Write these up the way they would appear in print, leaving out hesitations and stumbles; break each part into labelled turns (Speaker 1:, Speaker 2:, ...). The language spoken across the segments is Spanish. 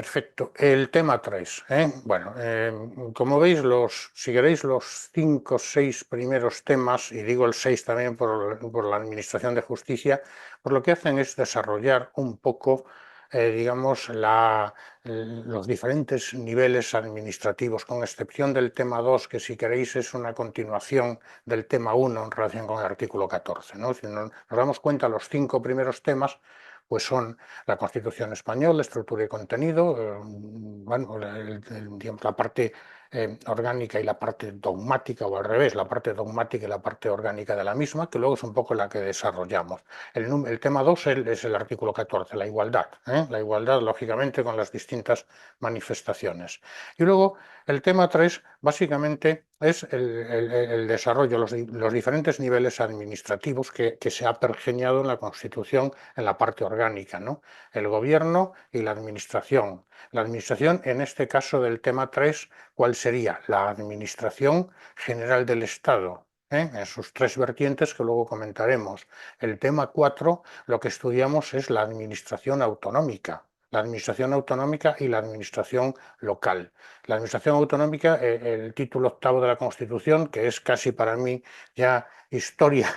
Speaker 1: Perfecto. El tema 3. Bueno, como veis, si queréis, los 5 o 6 primeros temas, y digo el 6 también por la Administración de Justicia, pues lo que hacen es desarrollar un poco, digamos, los diferentes niveles administrativos, con excepción del tema 2, que si queréis es una continuación del tema 1 en relación con el artículo 14, ¿no? Si nos damos cuenta, los 5 primeros temas pues son la Constitución española, estructura y contenido, bueno, digamos, la parte orgánica y la parte dogmática, o al revés, la parte dogmática y la parte orgánica de la misma, que luego es un poco la que desarrollamos. El tema 2 es el artículo 14, la igualdad, la igualdad, lógicamente, con las distintas manifestaciones. Y luego el tema 3 básicamente es el desarrollo, los diferentes niveles administrativos que se ha pergeñado en la Constitución en la parte orgánica, ¿no? El gobierno y la administración. La administración, en este caso del tema 3, ¿cuál sería? La Administración General del Estado, en sus 3 vertientes que luego comentaremos. El tema 4, lo que estudiamos es la administración autonómica. La administración autonómica y la administración local. La administración autonómica, el título 8º de la Constitución, que es casi para mí ya historia,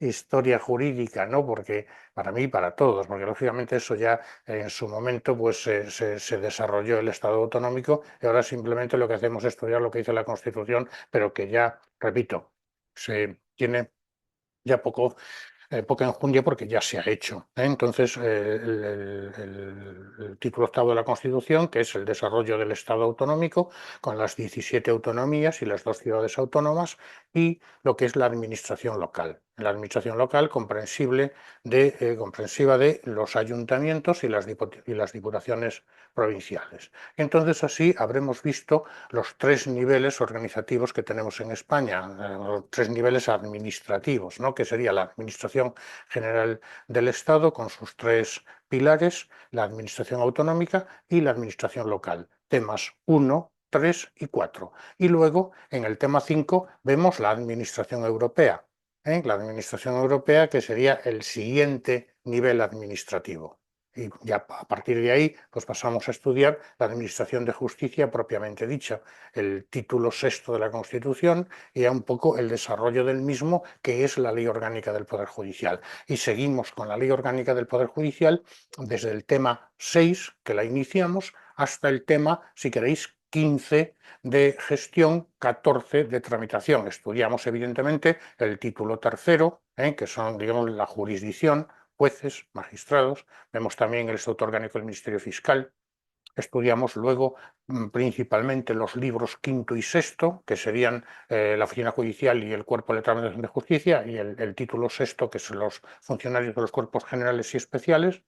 Speaker 1: historia jurídica, ¿no? Porque para mí y para todos, porque lógicamente eso ya en su momento pues se desarrolló el Estado autonómico, y ahora simplemente lo que hacemos es estudiar lo que dice la Constitución, pero que ya, repito, se tiene ya poca enjundia porque ya se ha hecho. Entonces, el título 8º de la Constitución, que es el desarrollo del Estado autonómico, con las 17 autonomías y las 2 ciudades autónomas, y lo que es la administración local. La administración local comprensiva de los ayuntamientos y las diputaciones provinciales. Entonces, así habremos visto los 3 niveles organizativos que tenemos en España, los 3 niveles administrativos, ¿no? Que sería la Administración General del Estado con sus 3 pilares, la Administración Autonómica y la Administración Local, temas 1, 3 y 4. Y luego, en el tema 5, vemos la Administración Europea, la Administración Europea, que sería el siguiente nivel administrativo. Y ya a partir de ahí pues pasamos a estudiar la Administración de Justicia propiamente dicha, el título 6º de la Constitución, y ya un poco el desarrollo del mismo, que es la Ley Orgánica del Poder Judicial. Y seguimos con la Ley Orgánica del Poder Judicial desde el tema 6, que la iniciamos, hasta el tema, si queréis, 15 de gestión, 14 de tramitación. Estudiamos evidentemente el título 3º, que son, digamos, la jurisdicción, jueces, magistrados. Vemos también el Estatuto Orgánico del Ministerio Fiscal. Estudiamos luego principalmente los libros 5º y 6º, que serían la Oficina Judicial y el Cuerpo de Tramitación de Justicia, y el título 6º, que son los funcionarios de los cuerpos generales y especiales.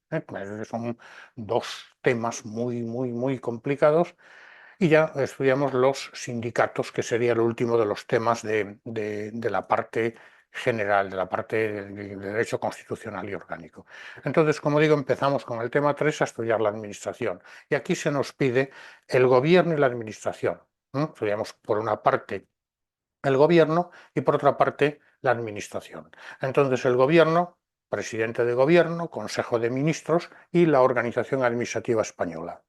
Speaker 1: Son 2 temas muy complicados. Y ya estudiamos los sindicatos, que sería el último de los temas de la parte general, de la parte de derecho constitucional y orgánico. Entonces, como digo, empezamos con el tema 3 a estudiar la administración. Y aquí se nos pide el gobierno y la administración. Estudiamos por una parte el gobierno y por otra parte la administración. Entonces, el gobierno, presidente de gobierno, Consejo de Ministros y la Organización Administrativa Española.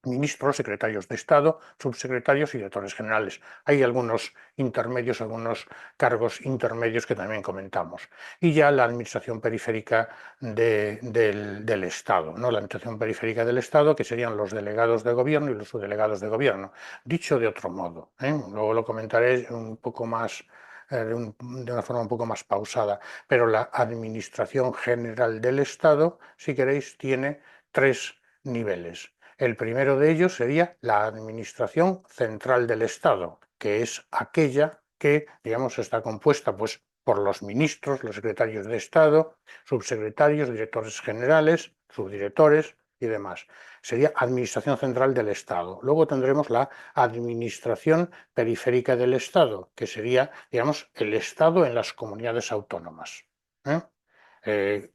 Speaker 1: Ministros, secretarios de Estado, subsecretarios y directores generales. Hay algunos intermedios, algunos cargos intermedios que también comentamos. Y ya la administración periférica del Estado, ¿no? La administración periférica del Estado, que serían los delegados de gobierno y los subdelegados de gobierno. Dicho de otro modo, luego lo comentaré un poco más, de una forma un poco más pausada, pero la Administración General del Estado, si queréis, tiene 3 niveles. El primero de ellos sería la Administración Central del Estado, que es aquella que, digamos, está compuesta pues, por los ministros, los secretarios de Estado, subsecretarios, directores generales, subdirectores y demás. Sería Administración Central del Estado. Luego tendremos la Administración Periférica del Estado, que sería, digamos, el Estado en las comunidades autónomas.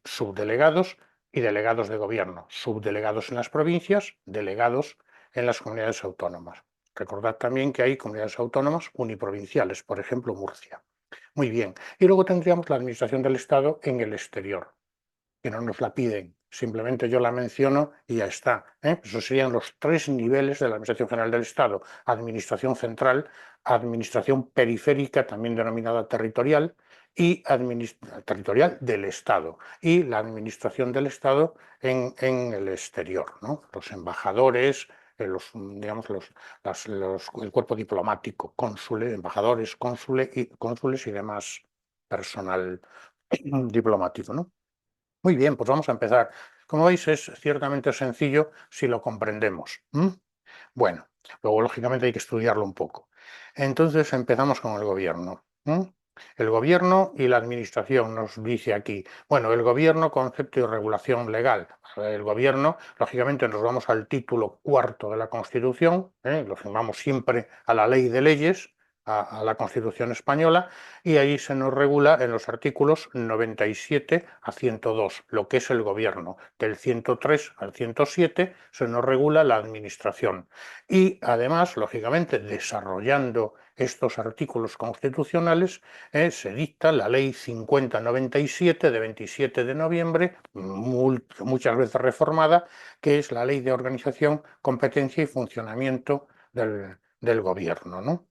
Speaker 1: Subdelegados y delegados de gobierno, subdelegados en las provincias, delegados en las comunidades autónomas. Recordad también que hay comunidades autónomas uniprovinciales, por ejemplo Murcia. Muy bien. Y luego tendríamos la administración del Estado en el exterior, que no nos la piden, simplemente yo la menciono y ya está. Esos serían los tres niveles de la Administración General del Estado: Administración central, Administración periférica, también denominada territorial, y territorial del Estado, y la Administración del Estado en el exterior, ¿no? Los embajadores, digamos, el cuerpo diplomático, cónsules, embajadores, cónsules y demás personal diplomático, ¿no? Muy bien, pues vamos a empezar. Como veis, es ciertamente sencillo si lo comprendemos. Bueno, luego lógicamente hay que estudiarlo un poco. Entonces empezamos con el gobierno. El gobierno y la administración nos dice aquí. Bueno, el gobierno, concepto y regulación legal. El gobierno, lógicamente nos vamos al título cuarto de la Constitución, lo firmamos siempre a la ley de leyes, a la Constitución española, y ahí se nos regula en los artículos 97 a 102 lo que es el gobierno. Del 103 al 107 se nos regula la administración. Y además, lógicamente, desarrollando estos artículos constitucionales, se dicta la Ley 5097 de 27 de noviembre, muchas veces reformada, que es la Ley de Organización, Competencia y Funcionamiento del Gobierno, ¿no?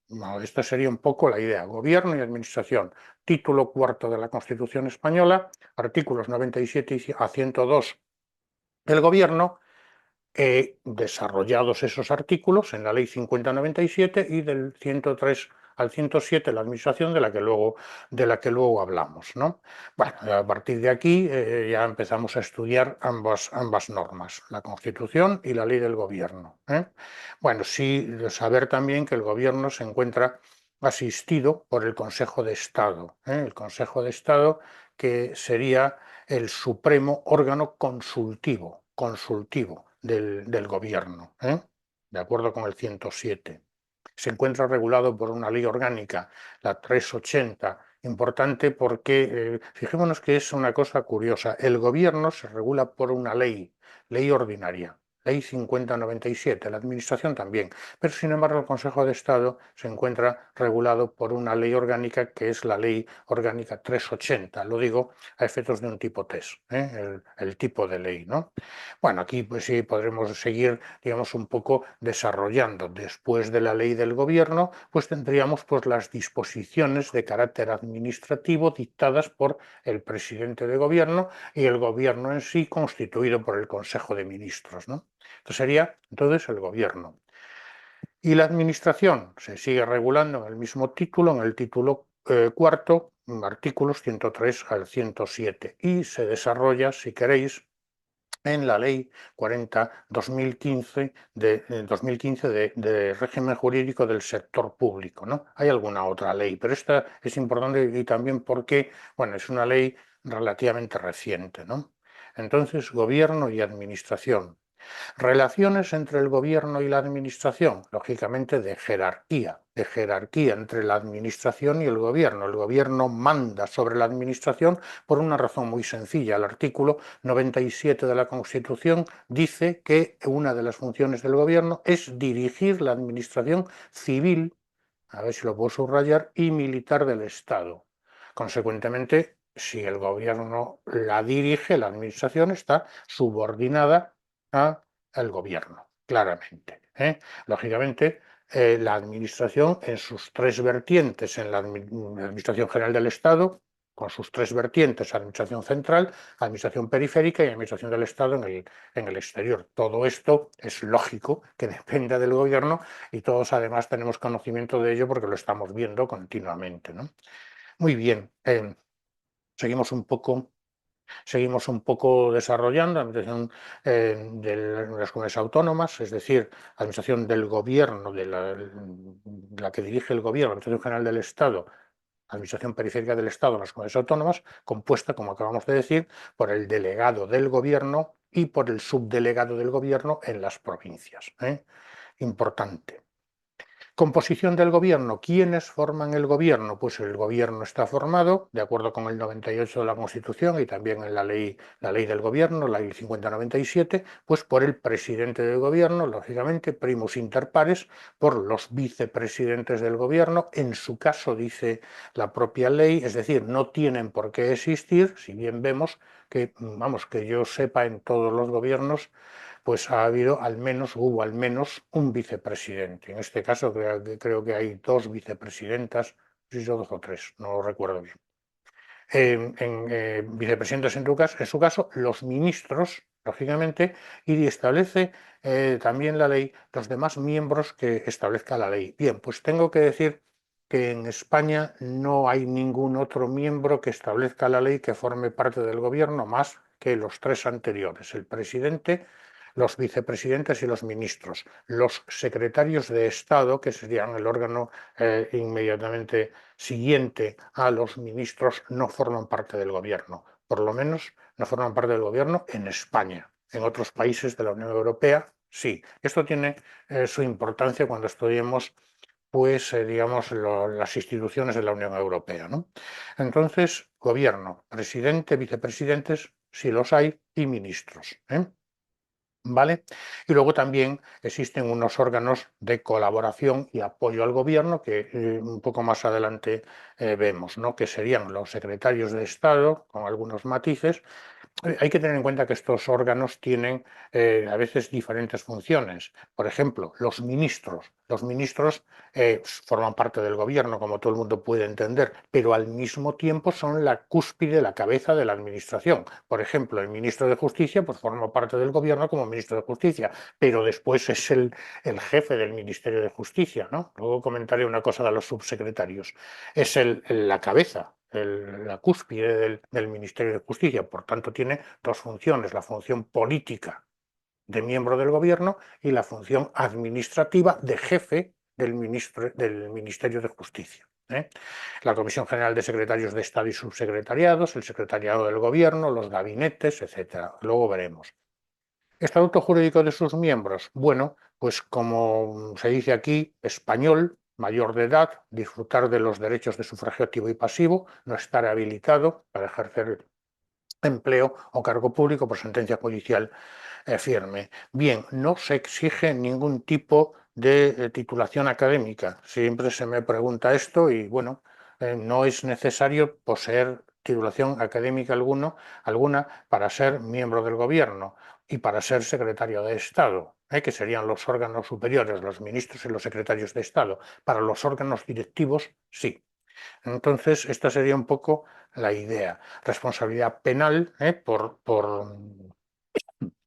Speaker 1: Bueno, esta sería un poco la idea: gobierno y administración. Título cuarto de la Constitución española, artículos 97 a 102 del gobierno, desarrollados esos artículos en la ley 5097, y del 103 al 107 la administración, de la que luego hablamos, ¿no? Bueno, a partir de aquí ya empezamos a estudiar ambas normas, la Constitución y la ley del gobierno. Bueno, sí, saber también que el gobierno se encuentra asistido por el Consejo de Estado. El Consejo de Estado, que sería el supremo órgano consultivo del gobierno, de acuerdo con el 107. Se encuentra regulado por una ley orgánica, la 380, importante porque, fijémonos que es una cosa curiosa: el gobierno se regula por una ley ordinaria, ley 5097, la administración también, pero sin embargo el Consejo de Estado se encuentra regulado por una ley orgánica, que es la ley orgánica 380, lo digo a efectos de un tipo test, el tipo de ley, ¿no? Bueno, aquí pues sí podremos seguir, digamos, un poco desarrollando. Después de la ley del gobierno, pues tendríamos pues las disposiciones de carácter administrativo dictadas por el presidente de gobierno, y el gobierno en sí constituido por el Consejo de Ministros, ¿no? Esto sería entonces el gobierno. Y la administración se sigue regulando en el mismo título, en el título cuarto, artículos 103 al 107, y se desarrolla, si queréis, en la Ley 40/2015 de régimen jurídico del sector público, ¿no? Hay alguna otra ley, pero esta es importante, y también porque, bueno, es una ley relativamente reciente, ¿no? Entonces, gobierno y administración. Relaciones entre el gobierno y la administración, lógicamente de jerarquía entre la administración y el gobierno. El gobierno manda sobre la administración por una razón muy sencilla. El artículo 97 de la Constitución dice que una de las funciones del gobierno es dirigir la administración civil, a ver si lo puedo subrayar, y militar del Estado. Consecuentemente, si el gobierno la dirige, la administración está subordinada al gobierno, claramente. Lógicamente, la administración en sus tres vertientes: en la Administración General del Estado, con sus tres vertientes: administración central, administración periférica y administración del Estado en el exterior. Todo esto es lógico que dependa del gobierno, y todos además tenemos conocimiento de ello porque lo estamos viendo continuamente, ¿no? Muy bien, seguimos un poco desarrollando la administración de las comunidades autónomas, es decir, administración del gobierno, la que dirige el gobierno, la Administración General del Estado, Administración Periférica del Estado en las comunidades autónomas, compuesta, como acabamos de decir, por el delegado del gobierno y por el subdelegado del gobierno en las provincias. Importante. Composición del gobierno. ¿Quiénes forman el gobierno? Pues el gobierno está formado, de acuerdo con el 98 de la Constitución y también en la ley del gobierno, la ley 5097, pues por el presidente del gobierno, lógicamente, primus inter pares, por los vicepresidentes del gobierno, en su caso dice la propia ley, es decir, no tienen por qué existir, si bien vemos que, vamos, que yo sepa en todos los gobiernos, pues ha habido al menos, hubo al menos un vicepresidente. En este caso creo que hay dos vicepresidentas, si son dos o tres, no lo recuerdo bien. Vicepresidentes en su caso, los ministros, lógicamente, y establece también la ley los demás miembros que establezca la ley. Bien, pues tengo que decir que en España no hay ningún otro miembro que establezca la ley que forme parte del gobierno más que los tres anteriores, el presidente, los vicepresidentes y los ministros. Los secretarios de Estado, que serían el órgano inmediatamente siguiente a los ministros, no forman parte del gobierno. Por lo menos no forman parte del gobierno en España. En otros países de la Unión Europea, sí. Esto tiene su importancia cuando estudiemos pues, digamos, las instituciones de la Unión Europea, ¿no? Entonces, gobierno, presidente, vicepresidentes, si los hay, y ministros, ¿eh? ¿Vale? Y luego también existen unos órganos de colaboración y apoyo al gobierno que un poco más adelante vemos, ¿no? Que serían los secretarios de Estado, con algunos matices. Hay que tener en cuenta que estos órganos tienen a veces diferentes funciones. Por ejemplo, los ministros. Los ministros forman parte del gobierno, como todo el mundo puede entender, pero al mismo tiempo son la cúspide, la cabeza de la administración. Por ejemplo, el ministro de Justicia pues, forma parte del gobierno como ministro de Justicia, pero después es el jefe del Ministerio de Justicia, ¿no? Luego comentaré una cosa de los subsecretarios. Es la cabeza, la cúspide del Ministerio de Justicia. Por tanto, tiene dos funciones, la función política de miembro del gobierno y la función administrativa de jefe del Ministerio de Justicia. La Comisión General de Secretarios de Estado y Subsecretariados, el Secretariado del Gobierno, los gabinetes, etcétera. Luego veremos. Estatuto jurídico de sus miembros. Bueno, pues como se dice aquí, español, mayor de edad, disfrutar de los derechos de sufragio activo y pasivo, no estar habilitado para ejercer empleo o cargo público por sentencia judicial firme. Bien, no se exige ningún tipo de titulación académica. Siempre se me pregunta esto y bueno, no es necesario poseer titulación académica alguna para ser miembro del gobierno y para ser secretario de Estado, que serían los órganos superiores, los ministros y los secretarios de Estado. Para los órganos directivos, sí. Entonces, esta sería un poco la idea. Responsabilidad penal por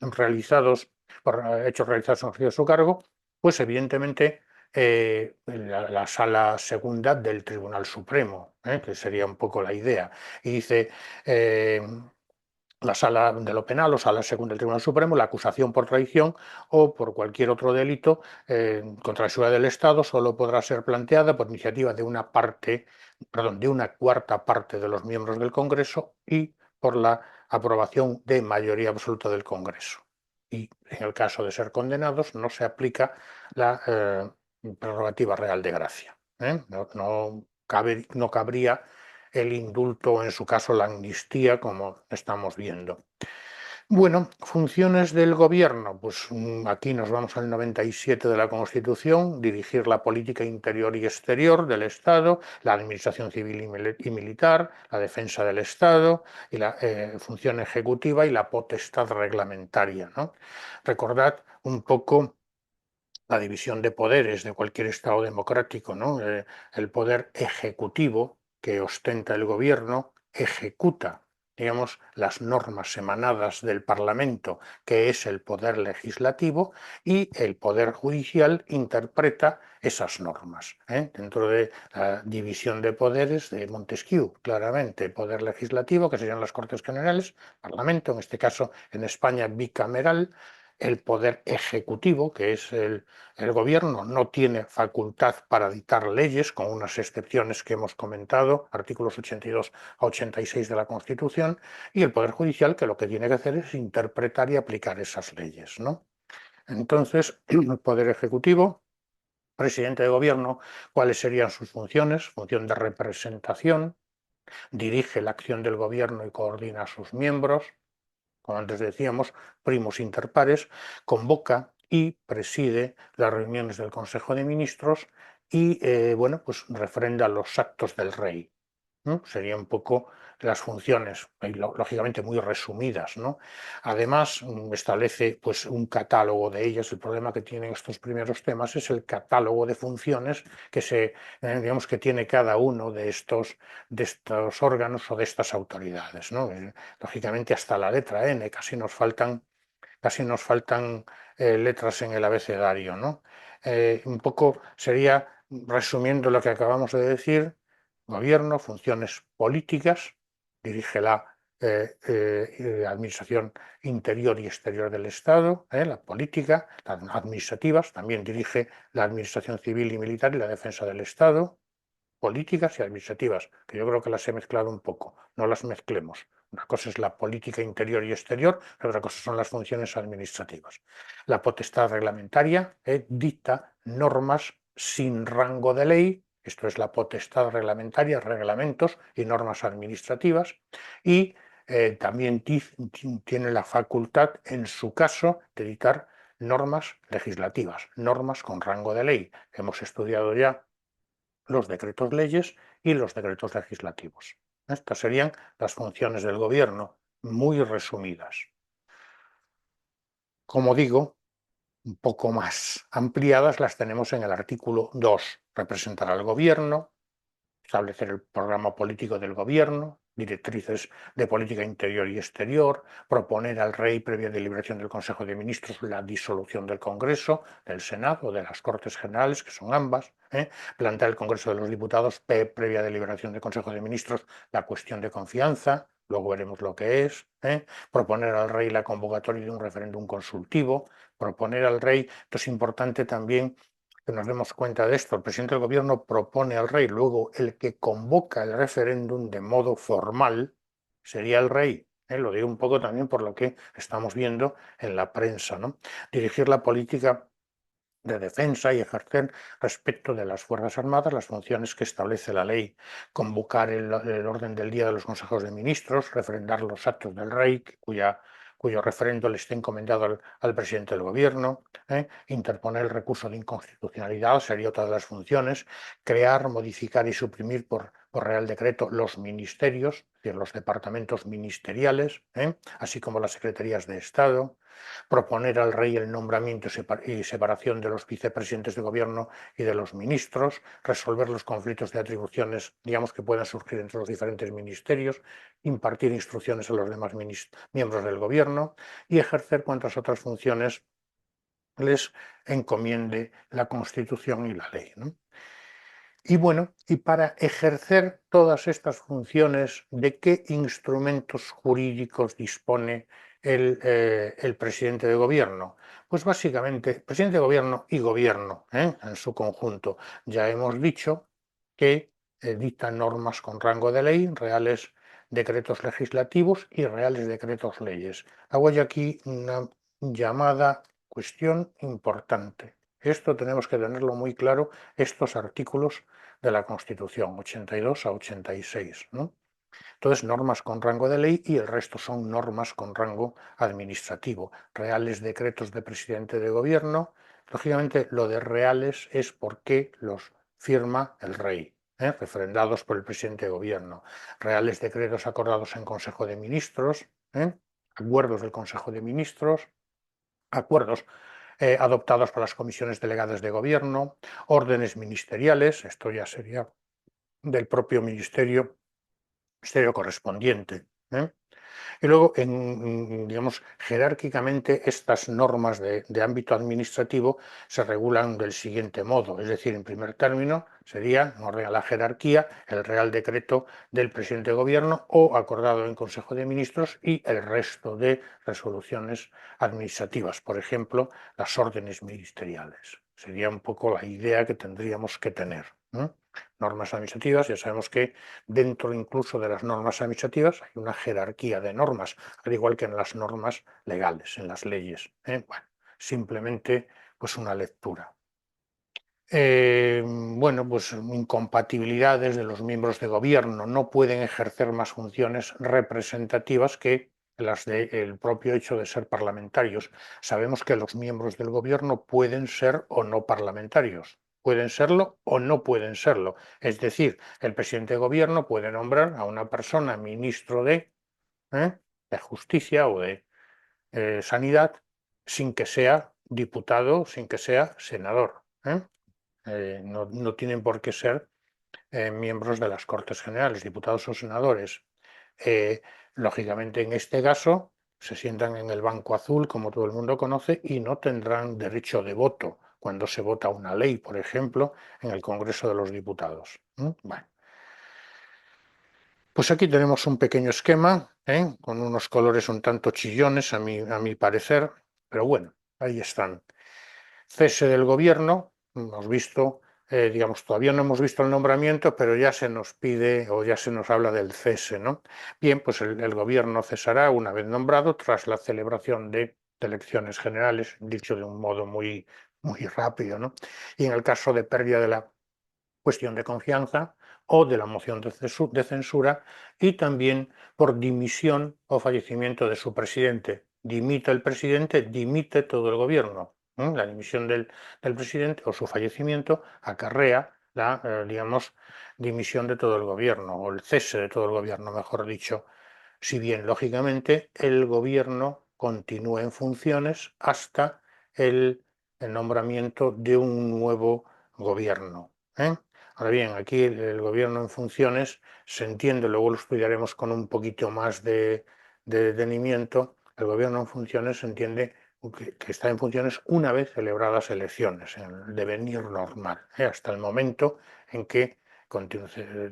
Speaker 1: realizados, por hechos realizados en su cargo, pues evidentemente la sala segunda del Tribunal Supremo, que sería un poco la idea. Y dice, la sala de lo penal o sala segunda del Tribunal Supremo, la acusación por traición o por cualquier otro delito contra la seguridad del Estado solo podrá ser planteada por iniciativa de una parte, perdón, de una cuarta parte de los miembros del Congreso y por la aprobación de mayoría absoluta del Congreso. Y en el caso de ser condenados no se aplica la prerrogativa real de gracia. No cabría el indulto o en su caso la amnistía, como estamos viendo. Bueno, funciones del gobierno, pues aquí nos vamos al 97 de la Constitución, dirigir la política interior y exterior del Estado, la administración civil y militar, la defensa del Estado y la función ejecutiva y la potestad reglamentaria, ¿no? Recordad un poco la división de poderes de cualquier Estado democrático, ¿no? El poder ejecutivo que ostenta el gobierno ejecuta, digamos, las normas emanadas del Parlamento, que es el poder legislativo, y el poder judicial interpreta esas normas. Dentro de la división de poderes de Montesquieu, claramente, poder legislativo, que serían las Cortes Generales, Parlamento, en este caso en España bicameral, el poder ejecutivo, que es el gobierno, no tiene facultad para dictar leyes, con unas excepciones que hemos comentado, artículos 82 a 86 de la Constitución, y el poder judicial, que lo que tiene que hacer es interpretar y aplicar esas leyes, ¿no? Entonces, el poder ejecutivo presidente de gobierno, cuáles serían sus funciones: función de representación, dirige la acción del gobierno y coordina a sus miembros, como antes decíamos, primos inter pares, convoca y preside las reuniones del Consejo de Ministros y bueno, pues refrenda los actos del rey, ¿no? Sería un poco las funciones, y lógicamente muy resumidas, ¿no? Además, establece pues un catálogo de ellas. El problema que tienen estos primeros temas es el catálogo de funciones que digamos que tiene cada uno de estos órganos o de estas autoridades, ¿no? Lógicamente hasta la letra N, casi nos faltan letras en el abecedario, ¿no? Un poco sería, resumiendo lo que acabamos de decir: gobierno, funciones políticas, dirige la administración interior y exterior del Estado, la política, las administrativas, también dirige la administración civil y militar y la defensa del Estado, políticas y administrativas, que yo creo que las he mezclado un poco, no las mezclemos. Una cosa es la política interior y exterior, y otra cosa son las funciones administrativas. La potestad reglamentaria dicta normas sin rango de ley, esto es la potestad reglamentaria, reglamentos y normas administrativas, y también tiene la facultad, en su caso, de dictar normas legislativas, normas con rango de ley. Hemos estudiado ya los decretos leyes y los decretos legislativos. Estas serían las funciones del gobierno, muy resumidas. Como digo, un poco más ampliadas las tenemos en el artículo 2: representar al gobierno, establecer el programa político del gobierno, directrices de política interior y exterior, proponer al rey, previa deliberación del Consejo de Ministros, la disolución del Congreso, del Senado o de las Cortes Generales, que son ambas, plantear al Congreso de los Diputados, previa deliberación del Consejo de Ministros, la cuestión de confianza, luego veremos lo que es, proponer al rey la convocatoria de un referéndum consultivo, proponer al rey. Esto es importante también que nos demos cuenta de esto: el presidente del gobierno propone al rey, luego el que convoca el referéndum de modo formal sería el rey. Lo digo un poco también por lo que estamos viendo en la prensa, ¿no? Dirigir la política de defensa y ejercer respecto de las Fuerzas Armadas las funciones que establece la ley: convocar el orden del día de los consejos de ministros, refrendar los actos del rey, cuyo referendo le esté encomendado al presidente del gobierno, interponer el recurso de inconstitucionalidad sería otra de las funciones: crear, modificar y suprimir por real decreto los ministerios, es decir, los departamentos ministeriales, así como las secretarías de Estado; proponer al rey el nombramiento y separación de los vicepresidentes de gobierno y de los ministros; resolver los conflictos de atribuciones, digamos, que puedan surgir entre los diferentes ministerios; impartir instrucciones a los demás miembros del gobierno; y ejercer cuantas otras funciones les encomiende la Constitución y la ley, ¿no? Y bueno, y para ejercer todas estas funciones, ¿de qué instrumentos jurídicos dispone el presidente de gobierno? Pues básicamente, presidente de gobierno y gobierno, en su conjunto. Ya hemos dicho que dicta normas con rango de ley, reales decretos legislativos y reales decretos leyes. Hago yo aquí una llamada cuestión importante. Esto tenemos que tenerlo muy claro, estos artículos de la Constitución, 82 a 86, ¿no? Entonces, normas con rango de ley y el resto son normas con rango administrativo, reales decretos de presidente de gobierno. Lógicamente, lo de reales es porque los firma el rey, refrendados por el presidente de gobierno. Reales decretos acordados en Consejo de Ministros, acuerdos del Consejo de Ministros, acuerdos adoptados por las comisiones delegadas de gobierno, órdenes ministeriales, esto ya sería del propio ministerio correspondiente. Y luego, digamos, jerárquicamente, estas normas de ámbito administrativo se regulan del siguiente modo: es decir, en primer término sería, en orden a la jerarquía, el Real Decreto del presidente de gobierno o acordado en Consejo de Ministros y el resto de resoluciones administrativas, por ejemplo, las órdenes ministeriales. Sería un poco la idea que tendríamos que tener. Normas administrativas, ya sabemos que dentro incluso de las normas administrativas hay una jerarquía de normas, al igual que en las normas legales, en las leyes. Bueno, simplemente pues una lectura. Bueno, pues incompatibilidades de los miembros de gobierno, no pueden ejercer más funciones representativas que las del propio hecho de ser parlamentarios. Sabemos que los miembros del gobierno pueden ser o no parlamentarios, pueden serlo o no pueden serlo. Es decir, el presidente de gobierno puede nombrar a una persona ministro ¿eh? de Justicia o de Sanidad sin que sea diputado, sin que sea senador. No tienen por qué ser miembros de las Cortes Generales, diputados o senadores. Eh, Lógicamente, en este caso, se sientan en el banco azul, como todo el mundo conoce, y no tendrán derecho de voto cuando se vota una ley, por ejemplo, en el Congreso de los Diputados. Bueno, pues aquí tenemos un pequeño esquema, con unos colores un tanto chillones, a mi parecer, pero bueno, ahí están. Cese del gobierno, hemos visto, digamos, todavía no hemos visto el nombramiento, pero ya se nos pide o ya se nos habla del cese, ¿no? Bien, pues el gobierno cesará una vez nombrado tras la celebración de elecciones generales, dicho de un modo muy rápido, ¿no? Y en el caso de pérdida de la cuestión de confianza o de la moción de censura y también por dimisión o fallecimiento de su presidente. Dimite el presidente, dimite todo el gobierno. La dimisión del presidente o su fallecimiento acarrea la, digamos, dimisión de todo el gobierno o el cese de todo el gobierno, mejor dicho, si bien lógicamente el gobierno continúa en funciones hasta el nombramiento de un nuevo gobierno. ¿eh? Ahora bien, aquí el gobierno en funciones se entiende, luego lo estudiaremos con un poquito más de detenimiento, el gobierno en funciones se entiende que está en funciones una vez celebradas elecciones, en el devenir normal, hasta el momento en que se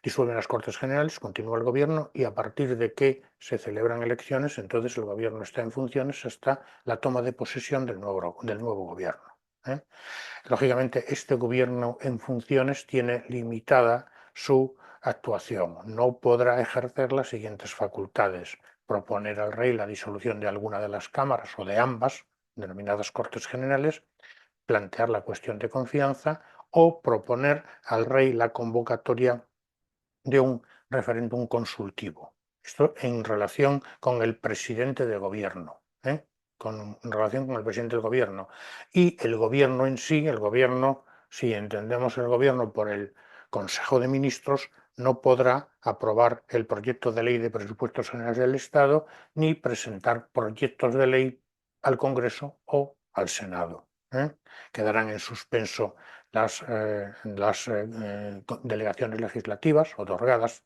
Speaker 1: disuelven las Cortes Generales, continúa el gobierno y a partir de que se celebran elecciones, entonces el gobierno está en funciones hasta la toma de posesión del nuevo gobierno. ¿eh? Lógicamente, este gobierno en funciones tiene limitada su actuación. No podrá ejercer las siguientes facultades: proponer al rey la disolución de alguna de las cámaras o de ambas, denominadas Cortes Generales, plantear la cuestión de confianza o proponer al rey la convocatoria de un referéndum consultivo. Esto en relación con el presidente de gobierno, en relación con el presidente del gobierno. Y el gobierno en sí, el gobierno, si entendemos el gobierno por el Consejo de Ministros, no podrá aprobar el proyecto de ley de presupuestos generales del Estado ni presentar proyectos de ley al Congreso o al Senado. Quedarán en suspenso las delegaciones legislativas otorgadas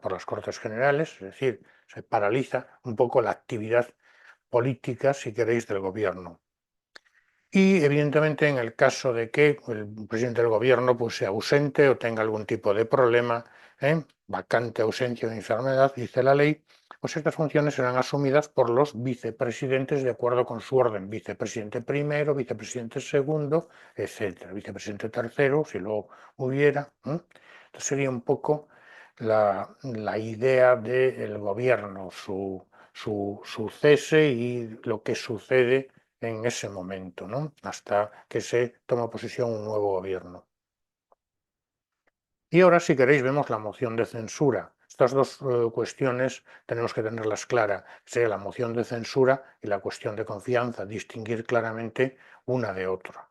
Speaker 1: por las Cortes Generales, es decir, se paraliza un poco la actividad política, si queréis, del gobierno. Y evidentemente en el caso de que el presidente del gobierno pues, sea ausente o tenga algún tipo de problema, vacante, ausencia o enfermedad, dice la ley, pues estas funciones serán asumidas por los vicepresidentes de acuerdo con su orden, vicepresidente primero, vicepresidente segundo, etcétera, vicepresidente tercero, si lo hubiera. Entonces sería un poco la idea del gobierno, su cese y lo que sucede en ese momento, ¿no? Hasta que se toma posesión un nuevo gobierno. Y ahora, si queréis, vemos la moción de censura. Estas dos cuestiones tenemos que tenerlas claras, sea la moción de censura y la cuestión de confianza, distinguir claramente una de otra.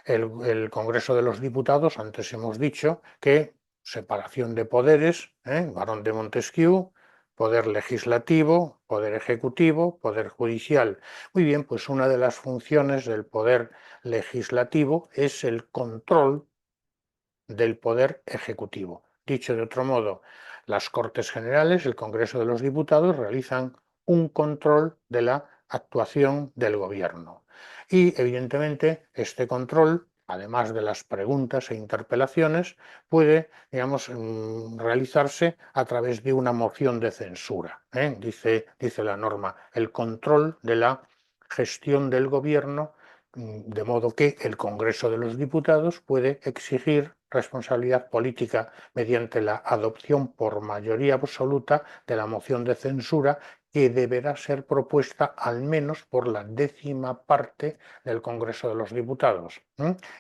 Speaker 1: El Congreso de los Diputados, antes hemos dicho que separación de poderes, Barón de Montesquieu, poder legislativo, poder ejecutivo, poder judicial. Muy bien, pues una de las funciones del poder legislativo es el control del poder ejecutivo. Dicho de otro modo, las Cortes Generales, el Congreso de los Diputados, realizan un control de la actuación del gobierno. Y evidentemente este control, además de las preguntas e interpelaciones, puede, digamos, realizarse a través de una moción de censura. Dice la norma, el control de la gestión del gobierno, de modo que el Congreso de los Diputados puede exigir responsabilidad política mediante la adopción por mayoría absoluta de la moción de censura que deberá ser propuesta al menos por la 10ª parte del Congreso de los Diputados,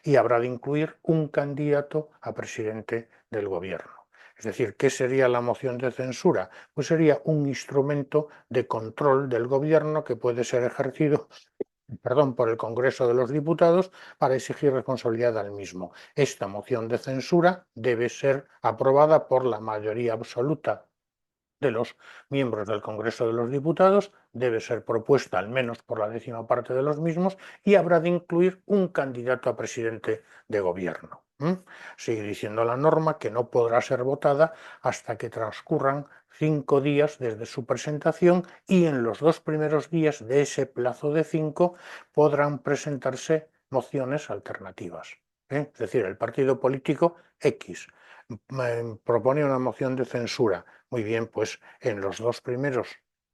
Speaker 1: y habrá de incluir un candidato a presidente del Gobierno. Es decir, ¿qué sería la moción de censura? Pues sería un instrumento de control del Gobierno que puede ser ejercido por el Congreso de los Diputados para exigir responsabilidad al mismo. Esta moción de censura debe ser aprobada por la mayoría absoluta de los miembros del Congreso de los Diputados, debe ser propuesta al menos por la 10ª parte de los mismos y habrá de incluir un candidato a presidente de gobierno. Sigue diciendo la norma que no podrá ser votada hasta que transcurran 5 días desde su presentación y en los 2 primeros días de ese plazo de 5 podrán presentarse mociones alternativas. Es decir, el partido político X propone una moción de censura. Muy bien, pues en los 2 primeros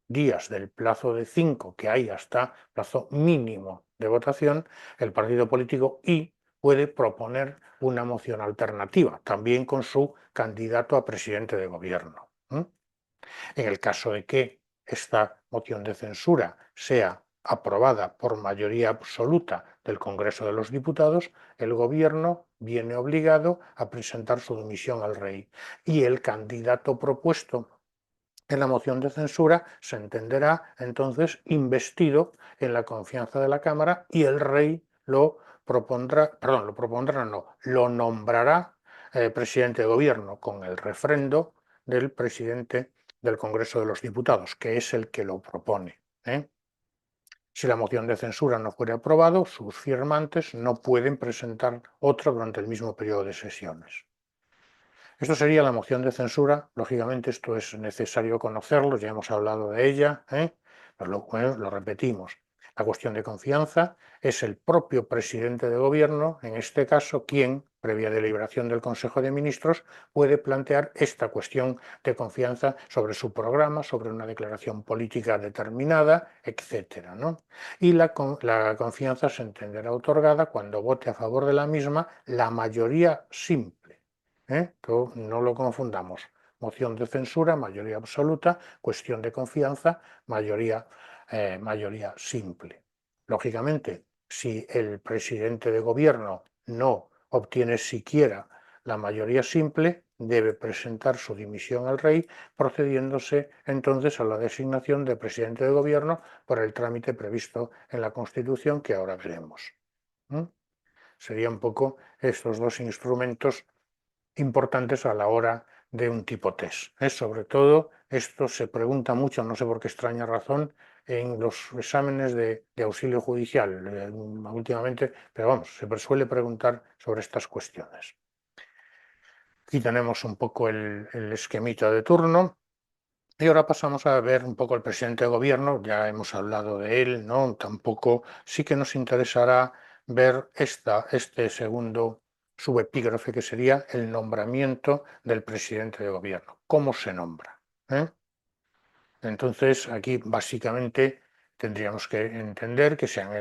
Speaker 1: días del plazo de 5 que hay hasta plazo mínimo de votación, el partido político Y puede proponer una moción alternativa, también con su candidato a presidente de gobierno. En el caso de que esta moción de censura sea aprobada por mayoría absoluta del Congreso de los Diputados, el Gobierno viene obligado a presentar su dimisión al rey y el candidato propuesto en la moción de censura se entenderá entonces investido en la confianza de la Cámara y el rey lo lo nombrará presidente de gobierno con el refrendo del presidente del Congreso de los Diputados, que es el que lo propone. Si la moción de censura no fuera aprobada, sus firmantes no pueden presentar otra durante el mismo periodo de sesiones. Esto sería la moción de censura. Lógicamente esto es necesario conocerlo, ya hemos hablado de ella, pero lo repetimos. La cuestión de confianza es el propio presidente de gobierno, en este caso, quien, previa deliberación del Consejo de Ministros, puede plantear esta cuestión de confianza sobre su programa, sobre una declaración política determinada, etc. Y la confianza se entenderá otorgada cuando vote a favor de la misma la mayoría simple. No lo confundamos. Moción de censura, mayoría absoluta, cuestión de confianza, mayoría simple. Lógicamente, si el presidente de gobierno no obtiene siquiera la mayoría simple, debe presentar su dimisión al rey, procediéndose entonces a la designación de presidente de gobierno por el trámite previsto en la Constitución que ahora veremos. Serían un poco estos dos instrumentos importantes a la hora de un tipo test. Sobre todo, esto se pregunta mucho, no sé por qué extraña razón, en los exámenes de auxilio judicial últimamente, pero vamos, se suele preguntar sobre estas cuestiones. Aquí tenemos un poco el esquemita de turno. Y ahora pasamos a ver un poco el presidente de gobierno, ya hemos hablado de él, ¿no? Tampoco, sí que nos interesará ver este segundo subepígrafe que sería el nombramiento del presidente de gobierno. ¿Cómo se nombra? Entonces, aquí básicamente tendríamos que entender que se han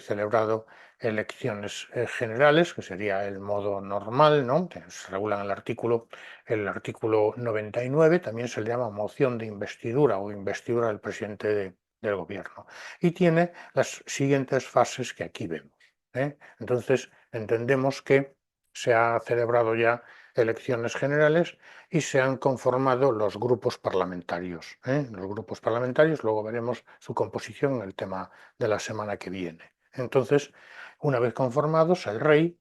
Speaker 1: celebrado elecciones generales, que sería el modo normal, ¿no? Que se regula en el artículo 99, también se le llama moción de investidura o investidura del presidente del gobierno. Y tiene las siguientes fases que aquí vemos. Entonces, entendemos que se ha celebrado ya elecciones generales y se han conformado los grupos parlamentarios. Los grupos parlamentarios, luego veremos su composición en el tema de la semana que viene. Entonces, una vez conformados, el rey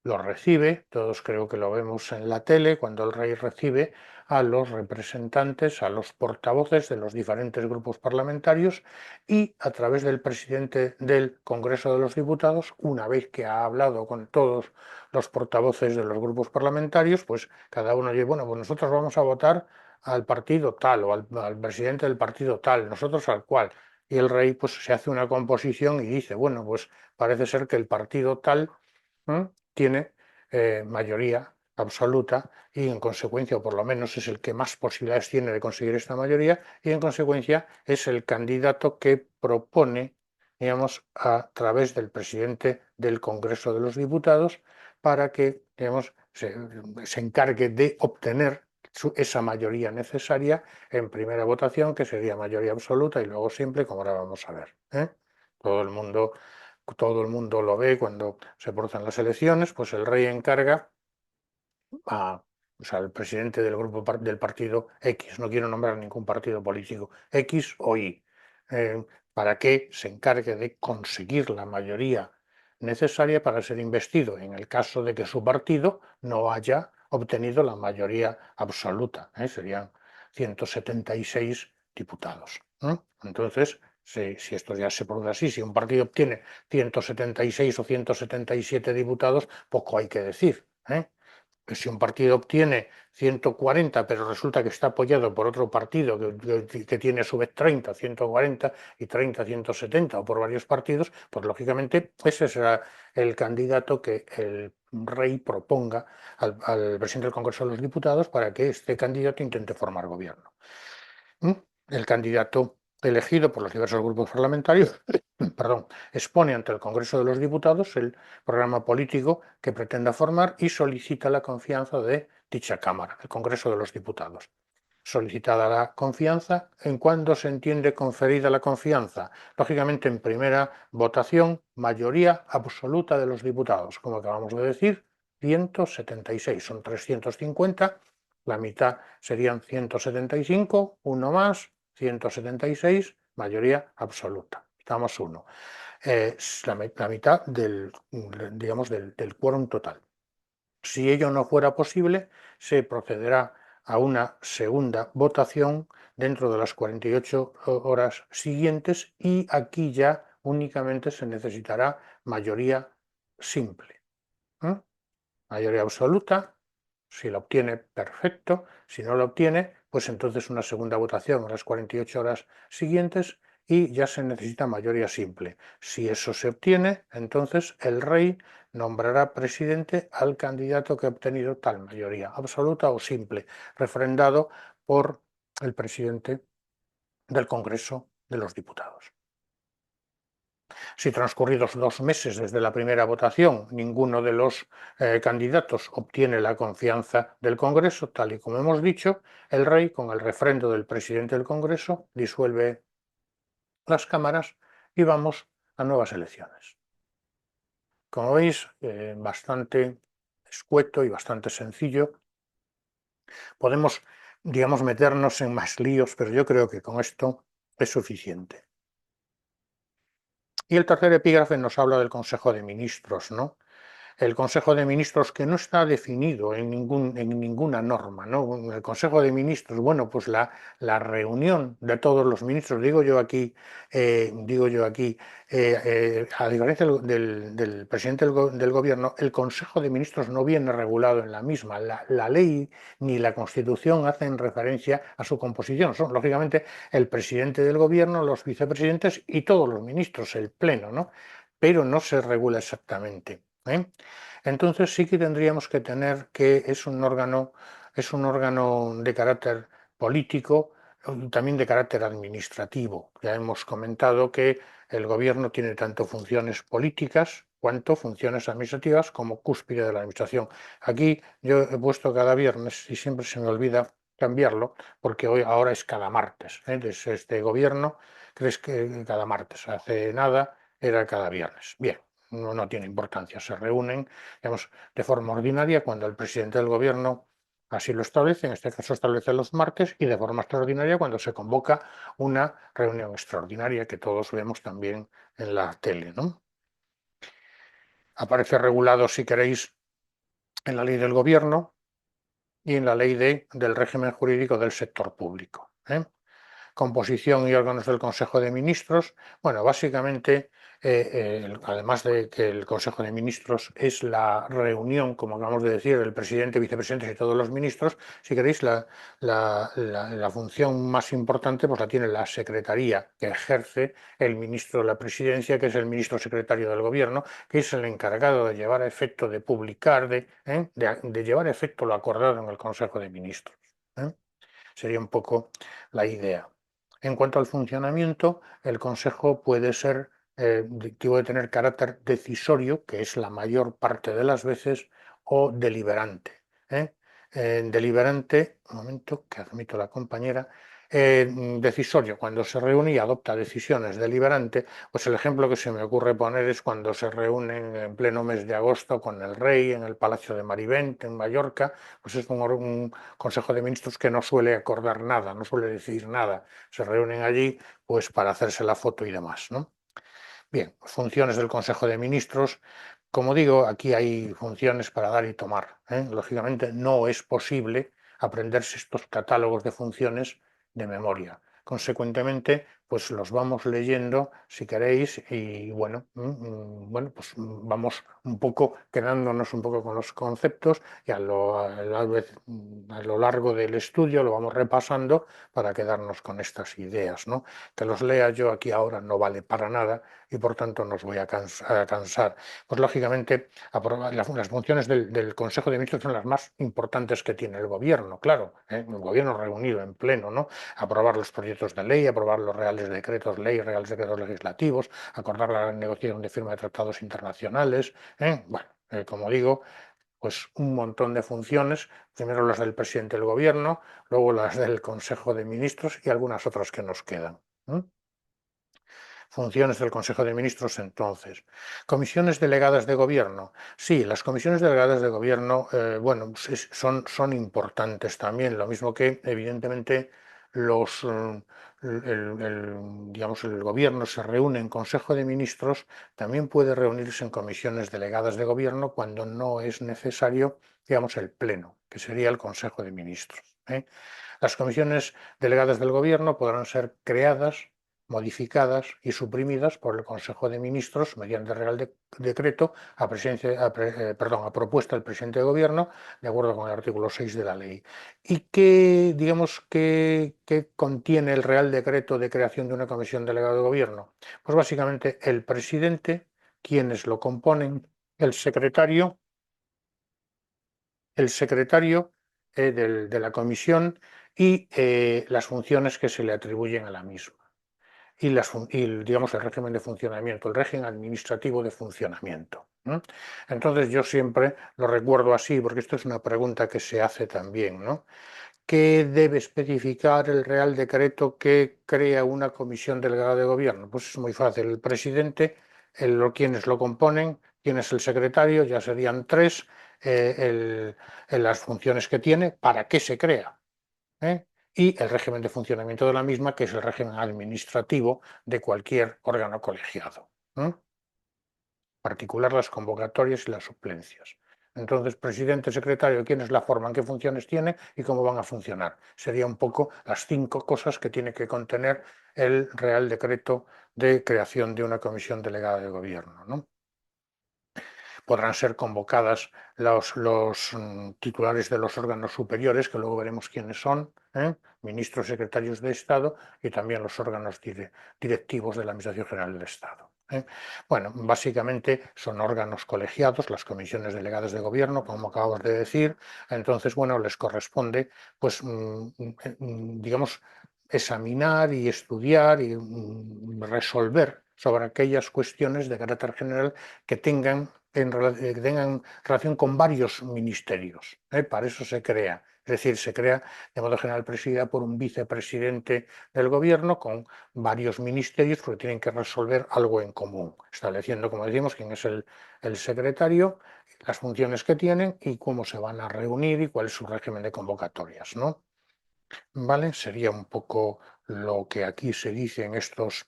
Speaker 1: los recibe, todos creo que lo vemos en la tele, cuando el rey recibe a los representantes, a los portavoces de los diferentes grupos parlamentarios y a través del presidente del Congreso de los Diputados, una vez que ha hablado con todos los portavoces de los grupos parlamentarios, pues cada uno dice, bueno, pues nosotros vamos a votar al partido tal o al presidente del partido tal, nosotros al cual. Y el rey pues se hace una composición y dice, bueno, pues parece ser que el partido tal tiene mayoría absoluta y en consecuencia, o por lo menos es el que más posibilidades tiene de conseguir esta mayoría y en consecuencia es el candidato que propone, digamos, a través del presidente del Congreso de los Diputados para que, digamos, se encargue de obtener esa mayoría necesaria en primera votación, que sería mayoría absoluta, y luego simple, como ahora vamos a ver. Todo el mundo, todo el mundo lo ve cuando se producen las elecciones, pues el rey encarga o sea, el presidente del grupo del partido X, no quiero nombrar ningún partido político, X o Y, para que se encargue de conseguir la mayoría necesaria para ser investido en el caso de que su partido no haya obtenido la mayoría absoluta, serían 176 diputados. Entonces, si esto ya se produce así, si un partido obtiene 176 o 177 diputados, poco hay que decir. Que si un partido obtiene 140, pero resulta que está apoyado por otro partido que tiene a su vez 30, 140 y 30, 170 o por varios partidos, pues lógicamente ese será el candidato que el rey proponga al presidente del Congreso de los Diputados para que este candidato intente formar gobierno. El candidato elegido por los diversos grupos parlamentarios, perdón, expone ante el Congreso de los Diputados el programa político que pretenda formar y solicita la confianza de dicha Cámara, el Congreso de los Diputados. Solicitada la confianza, ¿en cuándo se entiende conferida la confianza? Lógicamente, en primera votación, mayoría absoluta de los diputados, como acabamos de decir, 176, son 350, la mitad serían 175, uno más, 176, mayoría absoluta, estamos uno. La mitad del, digamos, del quórum total. Si ello no fuera posible, se procederá a una segunda votación dentro de las 48 horas siguientes y aquí ya únicamente se necesitará mayoría simple. Mayoría absoluta, si la obtiene, perfecto. Si no la obtiene, pues entonces una segunda votación en las 48 horas siguientes y ya se necesita mayoría simple. Si eso se obtiene, entonces el rey nombrará presidente al candidato que ha obtenido tal mayoría, absoluta o simple, refrendado por el presidente del Congreso de los Diputados. Si transcurridos 2 meses desde la primera votación ninguno de los candidatos obtiene la confianza del Congreso, tal y como hemos dicho, el rey, con el refrendo del presidente del Congreso, disuelve las cámaras y vamos a nuevas elecciones. Como veis, bastante escueto y bastante sencillo. Podemos, digamos, meternos en más líos, pero yo creo que con esto es suficiente. Y el tercer epígrafe nos habla del Consejo de Ministros, ¿no? El Consejo de Ministros que no está definido en ninguna norma, ¿no? El Consejo de Ministros, bueno, pues la reunión de todos los ministros, digo yo aquí, a diferencia del presidente del Gobierno, el Consejo de Ministros no viene regulado en la misma. La ley ni la Constitución hacen referencia a su composición. Son, lógicamente, el presidente del Gobierno, los vicepresidentes y todos los ministros, el Pleno, ¿no? Pero no se regula exactamente. Entonces sí que tendríamos que tener que es un órgano de carácter político y también de carácter administrativo. Ya hemos comentado que el gobierno tiene tanto funciones políticas cuanto funciones administrativas como cúspide de la administración. Aquí yo he puesto cada viernes y siempre se me olvida cambiarlo porque ahora es cada martes. Desde este gobierno crees que cada martes, hace nada era cada viernes. Bien, no tiene importancia, se reúnen, digamos, de forma ordinaria cuando el presidente del gobierno así lo establece, en este caso establece los martes, y de forma extraordinaria cuando se convoca una reunión extraordinaria que todos vemos también en la tele, ¿no? Aparece regulado, si queréis, en la ley del gobierno y en la ley del régimen jurídico del sector público. Composición y órganos del Consejo de Ministros. Bueno, básicamente, además de que el Consejo de Ministros es la reunión, como acabamos de decir, del presidente, vicepresidentes y todos los ministros, si queréis, la función más importante pues la tiene la secretaría que ejerce el ministro de la Presidencia, que es el ministro secretario del Gobierno, que es el encargado de llevar a efecto, de publicar, de llevar a efecto lo acordado en el Consejo de Ministros. Sería un poco la idea. En cuanto al funcionamiento, el Consejo puede tener carácter decisorio, que es la mayor parte de las veces, o deliberante. deliberante, un momento, que admito a la compañera, decisorio, cuando se reúne y adopta decisiones deliberante, pues el ejemplo que se me ocurre poner es cuando se reúnen en pleno mes de agosto con el rey en el Palacio de Marivent, en Mallorca, pues es un Consejo de Ministros que no suele acordar nada, no suele decidir nada, se reúnen allí pues para hacerse la foto y demás, ¿no? Bien, funciones del Consejo de Ministros. Como digo, aquí hay funciones para dar y tomar, ¿eh? Lógicamente no es posible aprenderse estos catálogos de funciones de memoria. Consecuentemente, pues los vamos leyendo, si queréis, y bueno, bueno, pues vamos un poco quedándonos un poco con los conceptos y a lo largo del estudio lo vamos repasando para quedarnos con estas ideas, ¿no? Que los lea yo aquí ahora no vale para nada y por tanto nos voy a cansar. Pues lógicamente las funciones del Consejo de Ministros son las más importantes que tiene el gobierno, claro, ¿eh? El gobierno reunido en pleno, ¿no? Aprobar los proyectos de ley, aprobar los reales decretos ley, reales decretos legislativos, acordar la negociación de firma de tratados internacionales, ¿eh? Bueno, como digo, pues un montón de funciones, primero las del presidente del gobierno, luego las del Consejo de Ministros y algunas otras que nos quedan. Funciones del Consejo de Ministros entonces. Comisiones delegadas de gobierno. Sí, las comisiones delegadas de gobierno, bueno, son importantes también, lo mismo que evidentemente los, digamos, el gobierno se reúne en Consejo de Ministros, también puede reunirse en comisiones delegadas de gobierno cuando no es necesario, digamos, el Pleno, que sería el Consejo de Ministros, ¿eh? Las comisiones delegadas del Gobierno podrán ser creadas, modificadas y suprimidas por el Consejo de Ministros mediante Real Decreto a propuesta del presidente de Gobierno, de acuerdo con el artículo 6 de la ley. ¿Y qué, digamos, qué contiene el Real Decreto de creación de una comisión delegada de Gobierno? Pues básicamente el presidente, quienes lo componen, el secretario, el secretario de la comisión y las funciones que se le atribuyen a la misma. Digamos, el régimen de funcionamiento, el régimen administrativo de funcionamiento. ¿No? Entonces yo siempre lo recuerdo así, porque esto es una pregunta que se hace también, ¿no? ¿Qué debe especificar el Real Decreto que crea una comisión delegada de gobierno? Pues es muy fácil. El presidente, quienes lo componen, quién es el secretario, ya serían tres, las funciones que tiene, para qué se crea, ¿eh? Y el régimen de funcionamiento de la misma, que es el régimen administrativo de cualquier órgano colegiado, ¿eh? Particular las convocatorias y las suplencias. Entonces, presidente, secretario, quiénes la forman, qué funciones tiene y cómo van a funcionar. Sería un poco las 5 cosas que tiene que contener el Real Decreto de creación de una comisión delegada de gobierno, ¿no? Podrán ser convocadas los titulares de los órganos superiores, que luego veremos quiénes son, ¿eh? Ministros, secretarios de Estado y también los órganos directivos de la Administración General del Estado, ¿eh? Bueno, básicamente son órganos colegiados, las comisiones delegadas de gobierno, como acabamos de decir. Entonces, bueno, les corresponde, pues, digamos, examinar y estudiar y resolver sobre aquellas cuestiones de carácter general que que tengan relación con varios ministerios, ¿eh? Para eso se crea. Es decir, se crea de modo general presidida por un vicepresidente del gobierno con varios ministerios porque tienen que resolver algo en común, estableciendo, como decimos, quién es el secretario, las funciones que tienen y cómo se van a reunir y cuál es su régimen de convocatorias, ¿no? ¿Vale? Sería un poco lo que aquí se dice en estos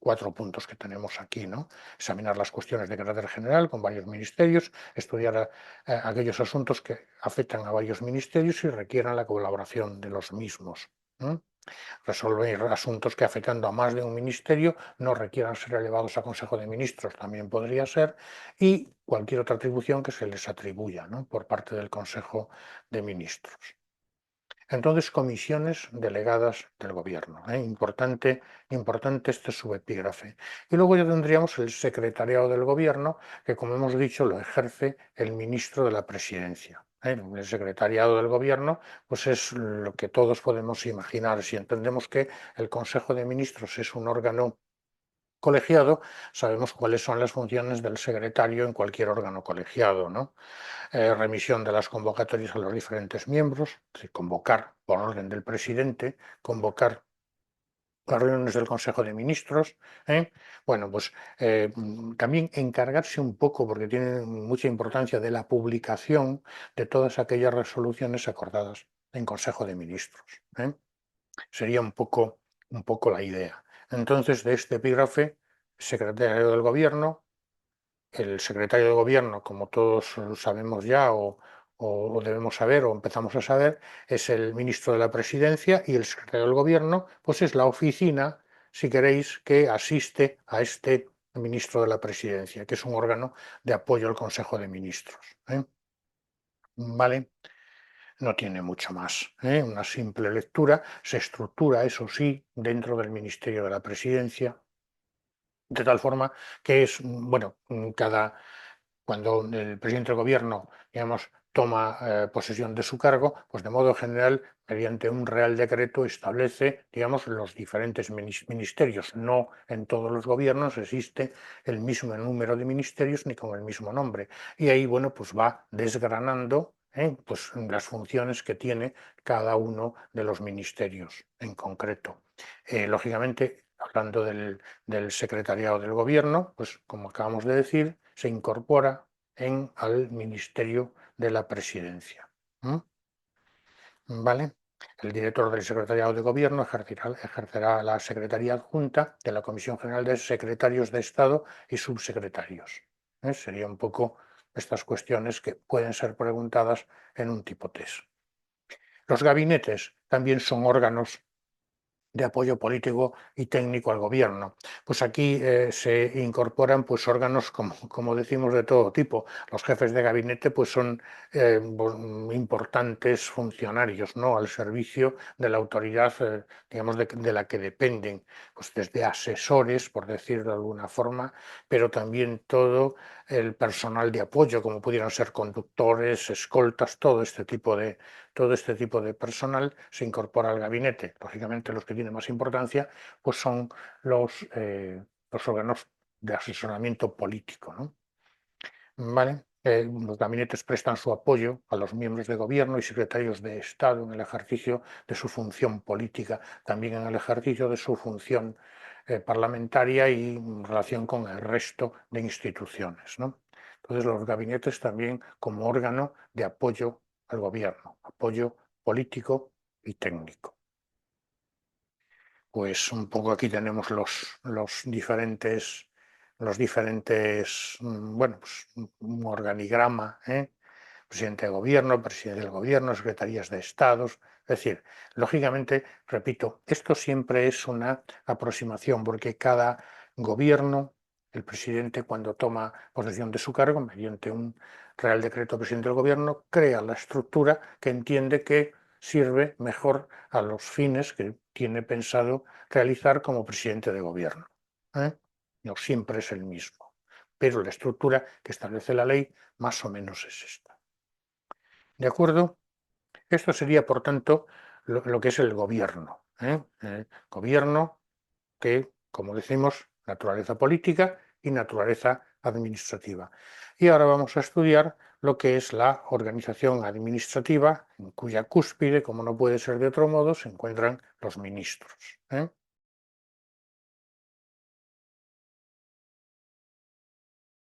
Speaker 1: 4 puntos que tenemos aquí, ¿no? Examinar las cuestiones de carácter general con varios ministerios, estudiar aquellos asuntos que afectan a varios ministerios y requieran la colaboración de los mismos. Resolver asuntos que afectando a más de un ministerio no requieran ser elevados a Consejo de Ministros, también podría ser, y cualquier otra atribución que se les atribuya, ¿no? Por parte del Consejo de Ministros. Entonces, comisiones delegadas del gobierno, ¿eh? Importante este subepígrafe. Y luego ya tendríamos el secretariado del gobierno, que como hemos dicho lo ejerce el ministro de la presidencia, ¿eh? El secretariado del gobierno, pues es lo que todos podemos imaginar. Si entendemos que el Consejo de Ministros es un órgano colegiado, sabemos cuáles son las funciones del secretario en cualquier órgano colegiado, ¿no? Remisión de las convocatorias a los diferentes miembros, es decir, convocar por orden del presidente, convocar las reuniones del Consejo de Ministros, ¿eh? Bueno, pues también encargarse un poco, porque tiene mucha importancia, de la publicación de todas aquellas resoluciones acordadas en Consejo de Ministros, ¿eh? Sería un poco la idea. Entonces, de este epígrafe, secretario del Gobierno, el secretario de Gobierno, como todos sabemos ya o debemos saber o empezamos a saber, es el ministro de la Presidencia, y el secretario del Gobierno pues es la oficina, si queréis, que asiste a este ministro de la Presidencia, que es un órgano de apoyo al Consejo de Ministros, ¿eh? ¿Vale? No tiene mucho más, ¿eh? Una simple lectura. Se estructura, eso sí, dentro del Ministerio de la Presidencia, de tal forma que es, bueno, cuando el presidente del gobierno, digamos, toma posesión de su cargo, pues de modo general, mediante un real decreto, establece, digamos, los diferentes ministerios. No en todos los gobiernos existe el mismo número de ministerios ni con el mismo nombre. Y ahí, bueno, pues va desgranando, pues, las funciones que tiene cada uno de los ministerios en concreto. Lógicamente, hablando del secretariado del gobierno, pues como acabamos de decir, se incorpora al Ministerio de la Presidencia. ¿Vale? El director del Secretariado de Gobierno ejercerá la Secretaría Adjunta de la Comisión General de Secretarios de Estado y Subsecretarios. Sería un poco estas cuestiones que pueden ser preguntadas en un tipo test. Los gabinetes también son órganos de apoyo político y técnico al gobierno. Pues aquí se incorporan pues órganos, como decimos, de todo tipo. Los jefes de gabinete pues son importantes funcionarios, ¿no?, al servicio de la autoridad, digamos, de la que dependen, pues desde asesores, por decir de alguna forma, pero también todo el personal de apoyo, como pudieran ser conductores, escoltas, todo este tipo de personal se incorpora al gabinete. Lógicamente, los que tienen más importancia pues son los órganos de asesoramiento político, ¿no? ¿Vale? Los gabinetes prestan su apoyo a los miembros de gobierno y secretarios de Estado en el ejercicio de su función política, también en el ejercicio de su función parlamentaria y en relación con el resto de instituciones, ¿no? Entonces, los gabinetes también como órgano de apoyo al gobierno, apoyo político y técnico. Pues un poco aquí tenemos los diferentes, bueno, pues un organigrama, presidente de gobierno, presidente del gobierno, secretarías de estados. Es decir, lógicamente, repito, esto siempre es una aproximación, porque cada gobierno, el presidente, cuando toma posesión de su cargo, mediante un real decreto presidente del gobierno, crea la estructura que entiende que sirve mejor a los fines que tiene pensado realizar como presidente de gobierno, ¿eh? No siempre es el mismo, pero la estructura que establece la ley más o menos es esta. ¿De acuerdo? Esto sería, por tanto, lo que es el gobierno, ¿eh? Gobierno que, como decimos, naturaleza política y naturaleza administrativa. Y ahora vamos a estudiar lo que es la organización administrativa, en cuya cúspide, como no puede ser de otro modo, se encuentran los ministros, ¿eh?